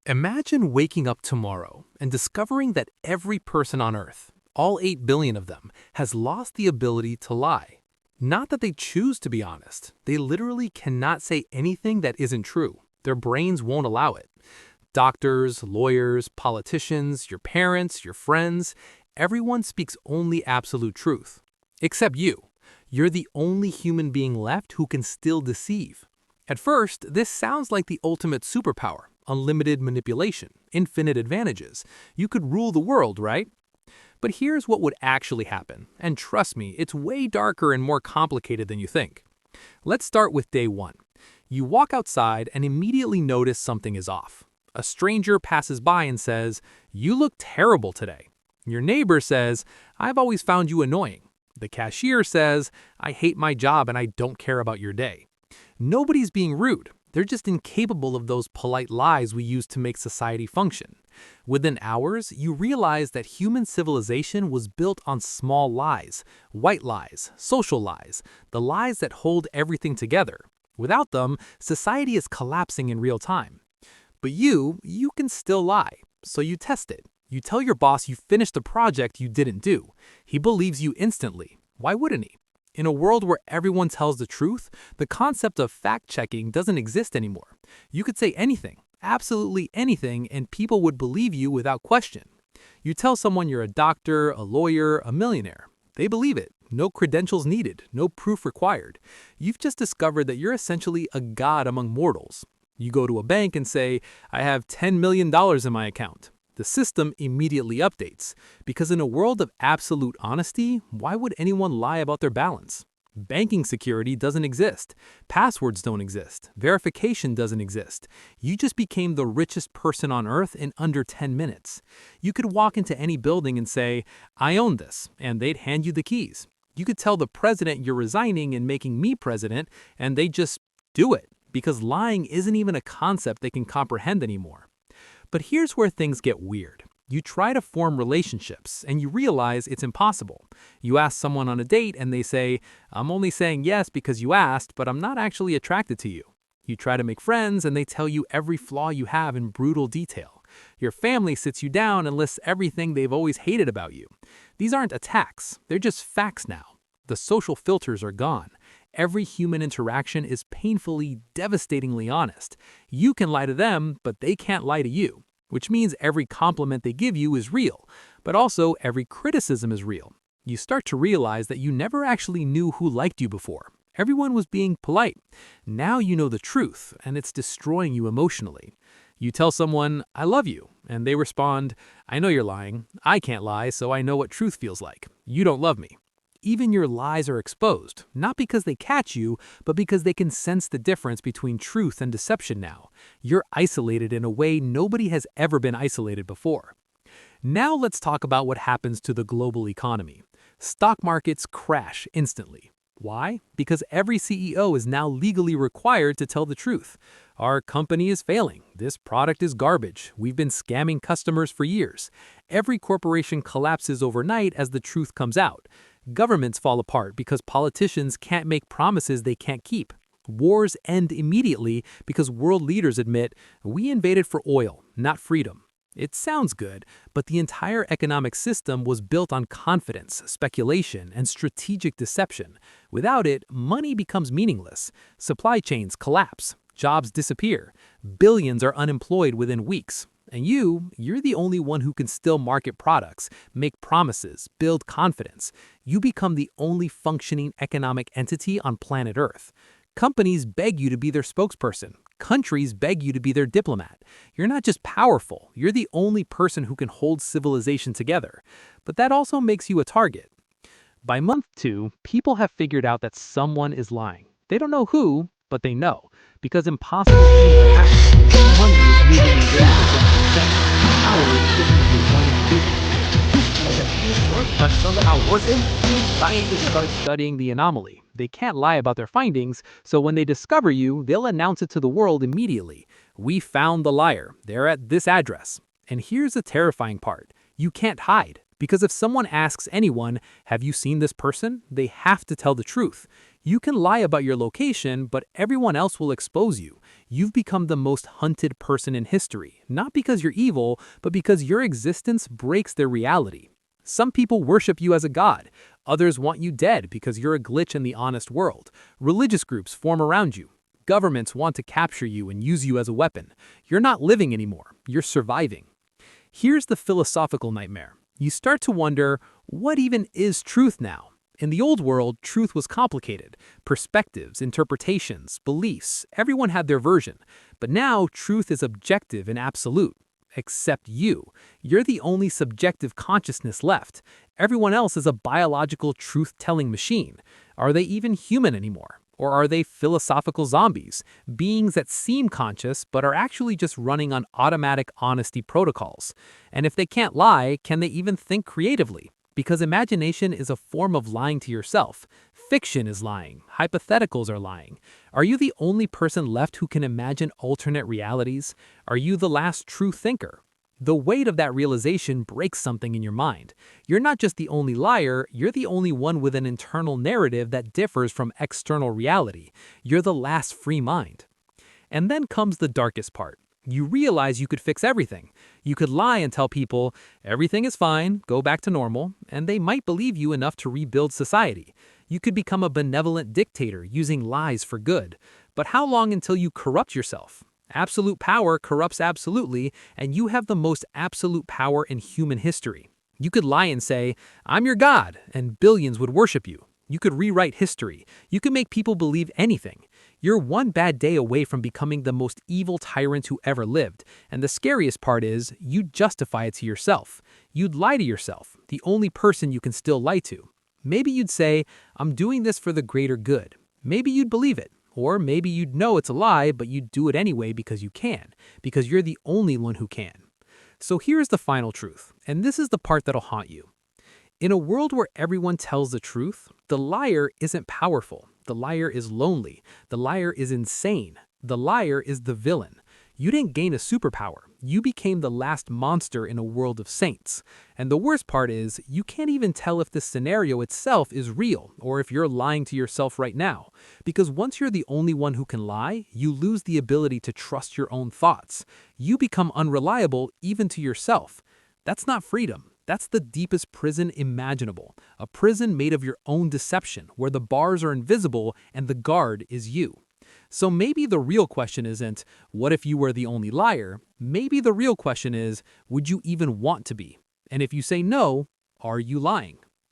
Imagine waking up tomorrow and discovering that every person on Earth, all 8 billion of them, has lost the ability to lie. Not that they choose to be honest, they literally cannot say anything that isn't true. Their brains won't allow it. Doctors, lawyers, politicians, your parents, your friends, everyone speaks only absolute truth. Except you. You're the only human being left who can still deceive. At first, this sounds like the ultimate superpower. Unlimited manipulation, infinite advantages. You could rule the world, right? But here's what would actually happen, and trust me, it's way darker and more complicated than you think. Let's start with day one. You walk outside and immediately notice something is off. A stranger passes by and says, "You look terrible today." Your neighbor says, "I've always found you annoying." The cashier says, "I hate my job and I don't care about your day." Nobody's being rude. They're just incapable of those polite lies we use to make society function. Within hours, you realize that human civilization was built on small lies, white lies, social lies, the lies that hold everything together. Without them, society is collapsing in real time. But you can still lie, so you test it. You tell your boss you finished the project you didn't do. He believes you instantly. Why wouldn't he? In a world where everyone tells the truth, the concept of fact-checking doesn't exist anymore. You could say anything, absolutely anything, and people would believe you without question. You tell someone you're a doctor, a lawyer, a millionaire. They believe it. No credentials needed, no proof required. You've just discovered that you're essentially a god among mortals. You go to a bank and say, "I have $10 million in my account." The system immediately updates, because in a world of absolute honesty, why would anyone lie about their balance? Banking security doesn't exist. Passwords don't exist. Verification doesn't exist. You just became the richest person on Earth in under 10 minutes. You could walk into any building and say, "I own this," and they'd hand you the keys. You could tell the president you're resigning and making me president, and they'd just do it, because lying isn't even a concept they can comprehend anymore. But here's where things get weird. You try to form relationships, and you realize it's impossible. You ask someone on a date, and they say, "I'm only saying yes because you asked, but I'm not actually attracted to you." You try to make friends, and they tell you every flaw you have in brutal detail. Your family sits you down and lists everything they've always hated about you. These aren't attacks, they're just facts now. The social filters are gone. Every human interaction is painfully, devastatingly honest. You can lie to them, but they can't lie to you, which means every compliment they give you is real, but also every criticism is real. You start to realize that you never actually knew who liked you before. Everyone was being polite. Now you know the truth, and it's destroying you emotionally. You tell someone, "I love you," and they respond, "I know you're lying. I can't lie, so I know what truth feels like. You don't love me." Even your lies are exposed, not because they catch you, but because they can sense the difference between truth and deception now. You're isolated in a way nobody has ever been isolated before. Now let's talk about what happens to the global economy. Stock markets crash instantly. Why? Because every CEO is now legally required to tell the truth. Our company is failing. This product is garbage. We've been scamming customers for years. Every corporation collapses overnight as the truth comes out. Governments fall apart because politicians can't make promises they can't keep. Wars end immediately because world leaders admit, "We invaded for oil, not freedom." It sounds good, but the entire economic system was built on confidence, speculation, and strategic deception. Without it, money becomes meaningless. Supply chains collapse. Jobs disappear. Billions are unemployed within weeks. And you're the only one who can still market products, make promises, build confidence. You become the only functioning economic entity on planet Earth. Companies beg you to be their spokesperson. Countries beg you to be their diplomat. You're not just powerful, you're the only person who can hold civilization together. But that also makes you a target. By month 2, people have figured out that someone is lying. They don't know who, but they know. Because impossible things are happening. Money is moving in ways that don't make sense. Power is shifting from one Scientists start studying the anomaly. They can't lie about their findings, so when they discover you, they'll announce it to the world immediately. "We found the liar. They're at this address." And here's the terrifying part. You can't hide. Because if someone asks anyone, "Have you seen this person?" they have to tell the truth. You can lie about your location, but everyone else will expose you. You've become the most hunted person in history, not because you're evil, but because your existence breaks their reality. Some people worship you as a god. Others want you dead because you're a glitch in the honest world. Religious groups form around you. Governments want to capture you and use you as a weapon. You're not living anymore. You're surviving. Here's the philosophical nightmare. You start to wonder, what even is truth now? In the old world, truth was complicated. Perspectives, interpretations, beliefs, everyone had their version. But now, truth is objective and absolute. Except you. You're the only subjective consciousness left. Everyone else is a biological truth-telling machine. Are they even human anymore? Or are they philosophical zombies, beings that seem conscious but are actually just running on automatic honesty protocols? And if they can't lie, can they even think creatively? Because imagination is a form of lying to yourself. Fiction is lying. Hypotheticals are lying. Are you the only person left who can imagine alternate realities? Are you the last true thinker? The weight of that realization breaks something in your mind. You're not just the only liar, you're the only one with an internal narrative that differs from external reality. You're the last free mind. And then comes the darkest part. You realize you could fix everything. You could lie and tell people, everything is fine, go back to normal, and they might believe you enough to rebuild society. You could become a benevolent dictator using lies for good. But how long until you corrupt yourself? Absolute power corrupts absolutely, and you have the most absolute power in human history. You could lie and say, I'm your god, and billions would worship you. You could rewrite history. You could make people believe anything. You're one bad day away from becoming the most evil tyrant who ever lived, and the scariest part is, you'd justify it to yourself. You'd lie to yourself, the only person you can still lie to. Maybe you'd say, I'm doing this for the greater good. Maybe you'd believe it. Or maybe you'd know it's a lie, but you'd do it anyway because you can, because you're the only one who can. So here's the final truth, and this is the part that'll haunt you. In a world where everyone tells the truth, the liar isn't powerful. The liar is lonely. The liar is insane. The liar is the villain. You didn't gain a superpower. You became the last monster in a world of saints. And the worst part is, you can't even tell if this scenario itself is real or if you're lying to yourself right now. Because once you're the only one who can lie, you lose the ability to trust your own thoughts. You become unreliable even to yourself. That's not freedom. That's the deepest prison imaginable. A prison made of your own deception, where the bars are invisible and the guard is you. So maybe the real question isn't, what if you were the only liar? Maybe the real question is, would you even want to be? And if you say no, are you lying?